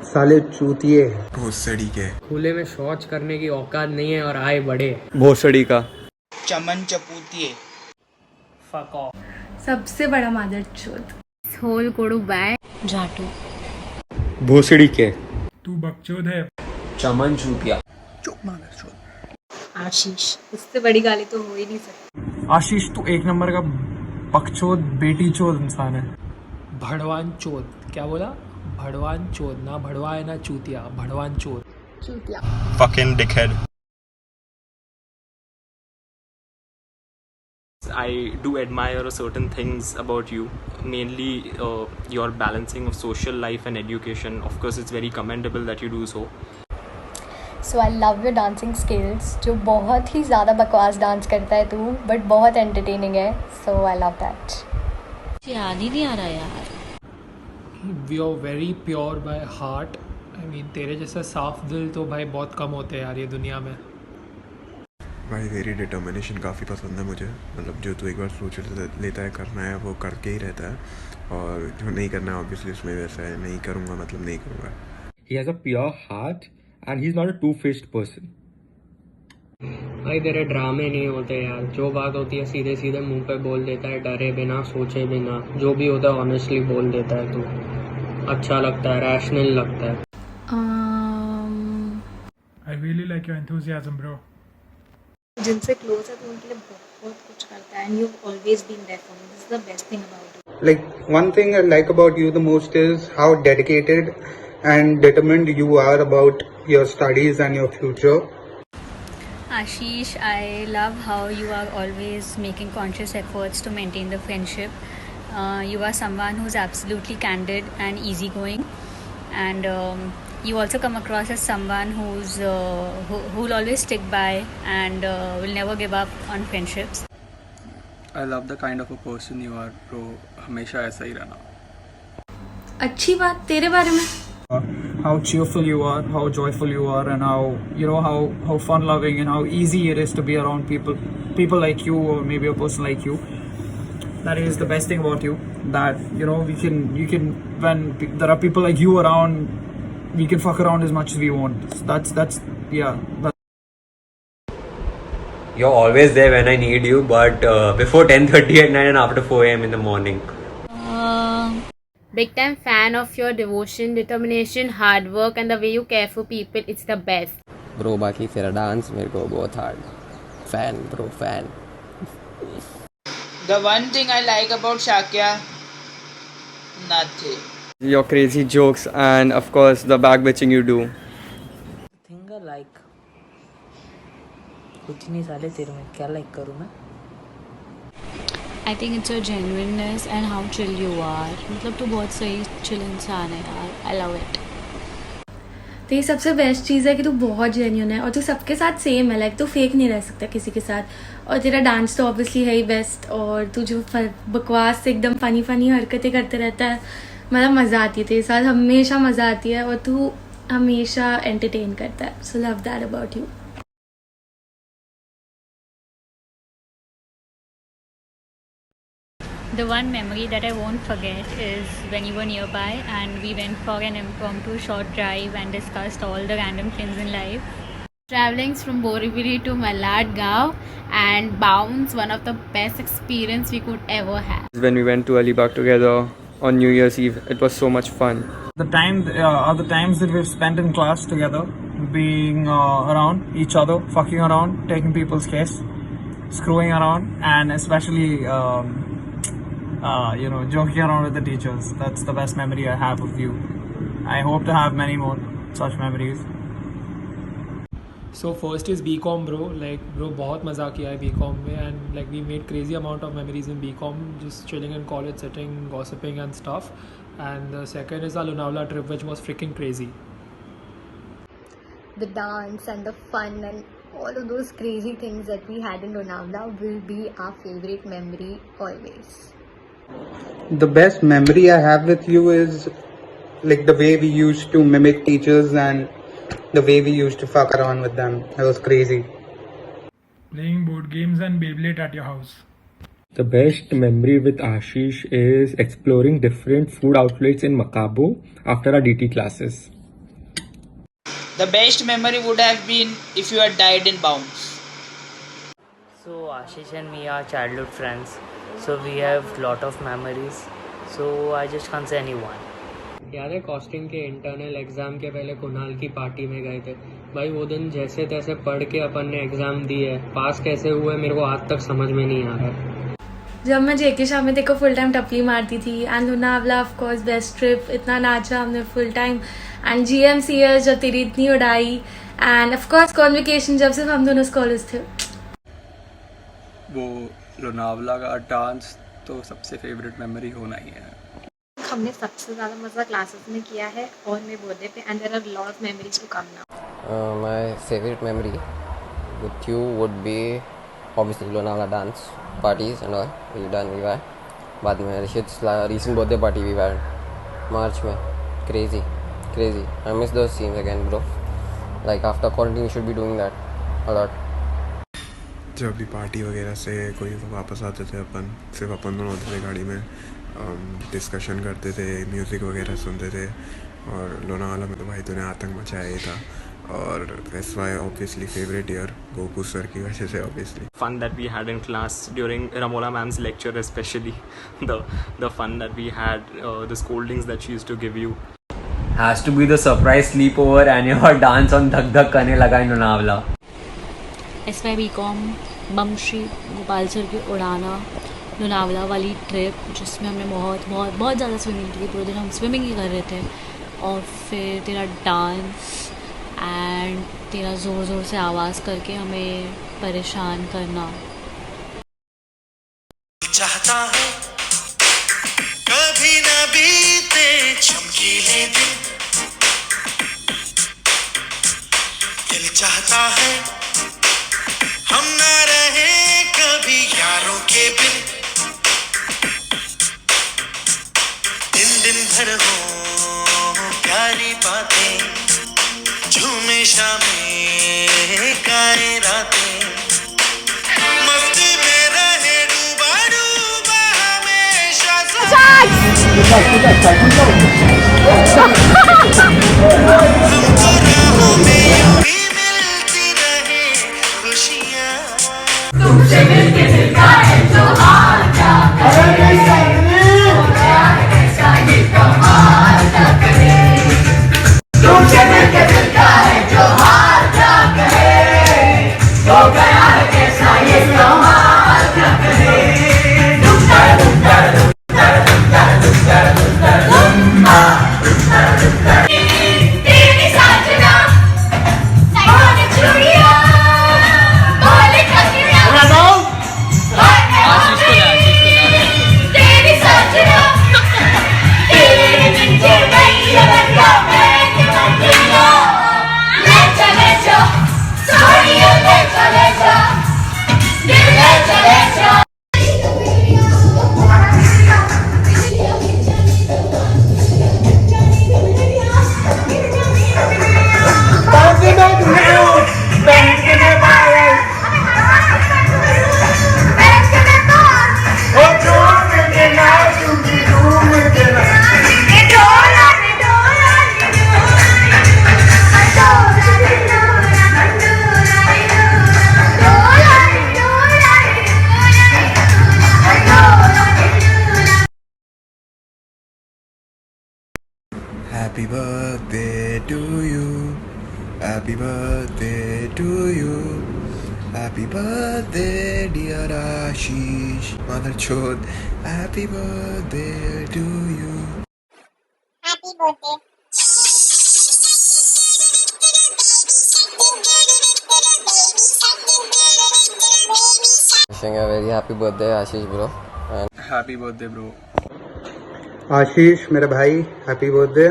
साले चूतिए। भोसड़ी के खुले में शौच करने की औकात नहीं है और आए बड़े। भोसड़ी का चमन चपूतिए। Fuck off. सबसे बड़ा मादर चोद। Whole कोड़ू bye जाटू। भोसड़ी के तू बकचोद है। चमन चूतिया। आशीष, उससे बड़ी गाली तो हो ही नहीं सकती। आशीष तू एक नंबर का बकचोद बेटी चोद इंसान है। भड़वान चोद। क्या बोला? भड़वान चोद, ना भड़वा है ना चूतिया, भड़वान चोद। चूतिया। fucking dickhead. I do admire certain things about you, mainly your balancing of social life and education. Of course, it's very commendable that you do so. So I love your dancing skills, जो बहुत ही ज़्यादा बकवास dance करता है तू, but बहुत entertaining है, सो I love that. याद ही नहीं आ रहा यार। We are very pure by heart. I mean तेरे जैसा साफ दिल तो भाई बहुत कम होते हैं यार ये दुनिया में। भाई तेरी डिटर्मिनेशन काफ़ी पसंद है मुझे। मतलब जो तू एक बार सोच लेता है करना है वो करके ही रहता है, और जो नहीं करना है ऑब्वियसली उसमें वैसा है, नहीं करूँगा मतलब नहीं करूँगा। He has a pure heart and he's not a two-faced person. भाई तेरे ड्रामे नहीं होते यार, जो बात होती है सीधे सीधे मुंह पे बोल देता है, डरे बिना सोचे बिना। जो भी होता है ऑनेस्टली बोल देता है तू। अच्छा लगता है, रैशनल लगता है। I really like your enthusiasm, bro. जिनसे क्लोज है तो उनके लिए बहुत कुछ करता है, and you always been there for me. This is the best thing about you. Like, one thing I like about you the most is how dedicated and determined you are about your studies and your future. Ashish, I love how you are always making conscious efforts to maintain the friendship. You are someone who's absolutely candid and easygoing, and you also come across as someone who'll always stick by and will never give up on friendships. I love the kind of a person you are, bro. हमेशा ऐसा ही रहना। अच्छी बात तेरे बारे में। How cheerful you are, how joyful you are, and how fun loving and how easy it is to be around people like you, or maybe a person like you. That is the best thing about you. That you can when there are people like you around, we can fuck around as much as we want. So that's You're always there when I need you, but before 10:30 at night and after 4 a.m. in the morning. Big time fan of your devotion, determination, hard work, and the way you care for people. It's the best. Bro, बाकी तेरा dance मेरे को बहुत hard. Fan, bro, fan. The one thing I like about Shakya, nothing. Your crazy jokes and of course the back bitching you do. Thing like कुछ नहीं साले, तेरे में क्या लाइक करूँ मैं? I think it's your genuineness and how chill you are. मतलब तू बहुत सही chill इंसान है यार. I love it. तो ये सबसे बेस्ट चीज़ है कि तू बहुत जेन्यून है और तू सबके साथ सेम है। लाइक तू फेक नहीं रह सकता किसी के साथ। और तेरा डांस तो ऑब्वियसली है ही बेस्ट। और तू जो बकवास से एकदम फनी हरकतें करते रहता है, मतलब मज़ा आती है तेरे साथ, हमेशा मज़ा आती है और तू हमेशा एंटरटेन करता है। So love that about you. The one memory that I won't forget is when you were nearby and we went for an impromptu short drive and discussed all the random things in life. Traveling from Borivali to Malad Gaon and Bounce, one of the best experience we could ever have. When we went to Alibag together on New Year's Eve, it was so much fun. the times that we've spent in class together, being around each other, fucking around, taking people's case, screwing around, and especially joking around with the teachers. That's the best memory I have of you. I hope to have many more such memories. So first is BCom, bro. Like bro, बहुत मज़ा किया है BCom में, and like we made crazy amount of memories in BCom, just chilling in college, sitting, gossiping and stuff. And the second is our Lonavala trip, which was freaking crazy. The dance and the fun and all of those crazy things that we had in Lonavala will be our favorite memory always. The best memory I have with you is like the way we used to mimic teachers and the way we used to fuck around with them. That was crazy. Playing board games and Beyblade at your house. The best memory with Ashish is exploring different food outlets in Macabo after our DT classes. The best memory would have been if you had died in bounds. So Ashish and me are childhood friends, so we have lot of memories. So I just can't say any one. याद है costing के internal exam के पहले कुणाल की party में गए थे भाई. वो दिन जैसे तैसे पढ़ के अपन ने एग्ज़ाम दिए, पास कैसे हुए मेरे को आज तक समझ में नहीं आ रहा. जब मैं जेके शाह में देखो फुल टाइम टपली मारती थी and Lonavala of course best trip, इतना नाचा हमने फुल टाइम. एंड GMCS जब तेरी इतनी उड़ाई एंड ऑफ कोर्स कॉन्वोकेशन जब सिर्फ हम दोनों स्कॉलर्स थे. वो लोनावला का डांस तो सबसे फेवरेट मेमोरी होना ही है. हमने सबसे ज़्यादा मज़ा क्लासेस में किया है और मेरे बर्थडे पे and there are lot of memories to come now. My favorite memory with you would be obviously Lonavala dance parties and all we were. बाद में Rishit's recent birthday party we were March में. Crazy. I miss those scenes again, bro. Like after quarantine you should be doing that a lot. जब भी party वगैरह से कोई वापस आते थे अपन, सिर्फ अपन दोनों होते थे गाड़ी में, डिस्कशन करते थे, म्यूज़िक वगैरह सुनते थे. और लोनावाला में तो भाई तूने आतंक मचाया ही था. और that's why obviously favorite year Goku sir की वजह से obviously. Fun that we had in class during Ramola ma'am's lecture, especially the fun that we had, the scoldings that she used to give you. Has to be the surprise sleepover and your dance on Dhak Dhak Karne Laga in Lonavala. SY BCom bomb Shri Gopal sir की उड़ाना, लोनावला वाली trip जिसमें हमने बहुत ज़्यादा swimming की. पूरे दिन हम स्विमिंग ही कर रहे थे. और फिर तेरा डांस एंड तेरा ज़ोर से आवाज़ करके हमें परेशान करना. चाहता है कभी न बीते चमकीले दिन, दिल चाहता है हम न रहे कभी यारों के बिन. दिन भर हो प्यारी बातें, झूमे शामें गाए रातें, मस्ती में रहे डूबा हमेशा. हमको राहों में यूं ही मिलती रहे खुशियाँ. तुमसे मिलके दिल का है जो हाल क्या करे, कैसा ये कमाल क्या करे. तुमसे मिलके दिल का है जो हाल क्या करे, हो गया है कैसा ये कमाल क्या करे. तेरी साजना बोले चूड़िया बोले ककड़िया तेरी साजना तेरी बिंदी मैया बंदा मैं बंदिया. ले चले जा सोनिया, ले चले जा दिल, ले चले जा. Happy birthday to you, happy birthday to you, happy birthday dear Ashish, mother chod, happy birthday to you. Happy birthday. Wishing a very happy birthday Ashish bro. And happy birthday bro. आशीष मेरे भाई, happy birthday,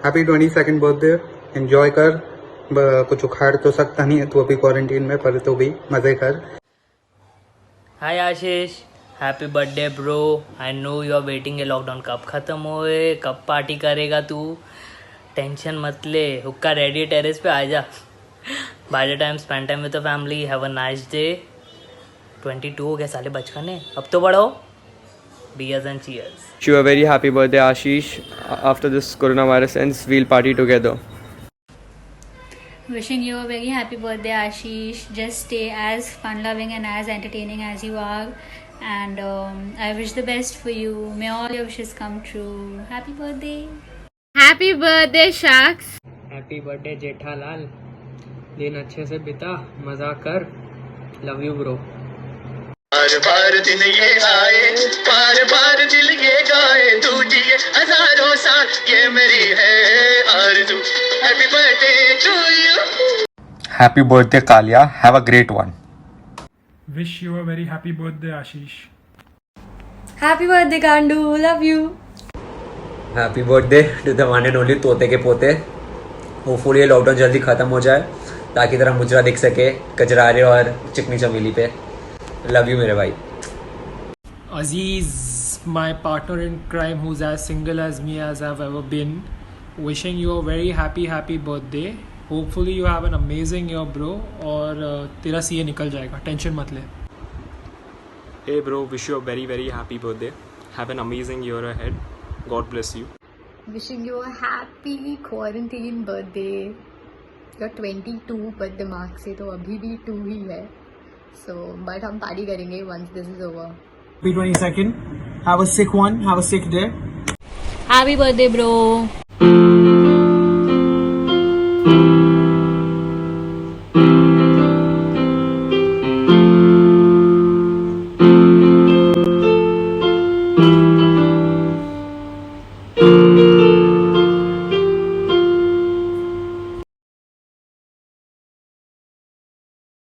happy 22nd birthday. Enjoy कर. कुछ उखाड़ तो सकता नहीं है तू अभी क्वारंटीन में, पर तो भी मज़े कर. Hi Ashish, happy birthday bro. I know you are waiting a lockdown कब ख़त्म होए, कब पार्टी करेगा तू. टेंशन मत ले, हुक्का रेडी टेरेस पे आ जा. By the time spend time with the family. Have a nice day. 22 हो गया साले बचपन है, अब तो बढ़ो. Beers and cheers. Wish you a very happy birthday, Ashish. After this coronavirus ends, we'll party together. Wishing you a very happy birthday, Ashish. Just stay as fun loving and as entertaining as you are. And I wish the best for you. May all your wishes come true. Happy birthday. Happy birthday, Shaks. Happy birthday Jethalal, दिन अच्छे से बिता, मजा कर, love you bro. बार बार दिन ये आए, बार बार दिल ये गाए, तू जिए हजारों साल, ये मेरी है आरज़ू। Happy birthday to you. Happy birthday, Kalia. Have a great one. Wish you a very happy birthday, Ashish. Happy birthday, Kandu. Love you. Happy birthday to the one and only तोते के पोते। होपफुली ये lockdown जल्दी ख़त्म हो जाए ताकि तेरा मुजरा दिख सके कजरारे और चिकनी चमेली पे। लव यू मेरे भाई। Aziz, my partner in crime who's as single as me as I've ever been, wishing you a very happy birthday. Hopefully you have an amazing year bro और तेरा सीए निकल जाएगा, टेंशन मत ले। Hey bro, wish you a very very happy birthday. Have an amazing year ahead. God bless you. Wishing you a happy quarantine birthday. You're 22 but दिमाग से तो अभी भी 2 ही है, so but हम पार्टी करेंगे once this is over. Happy 22nd. Have a sick one. Have a sick day. Happy birthday, bro.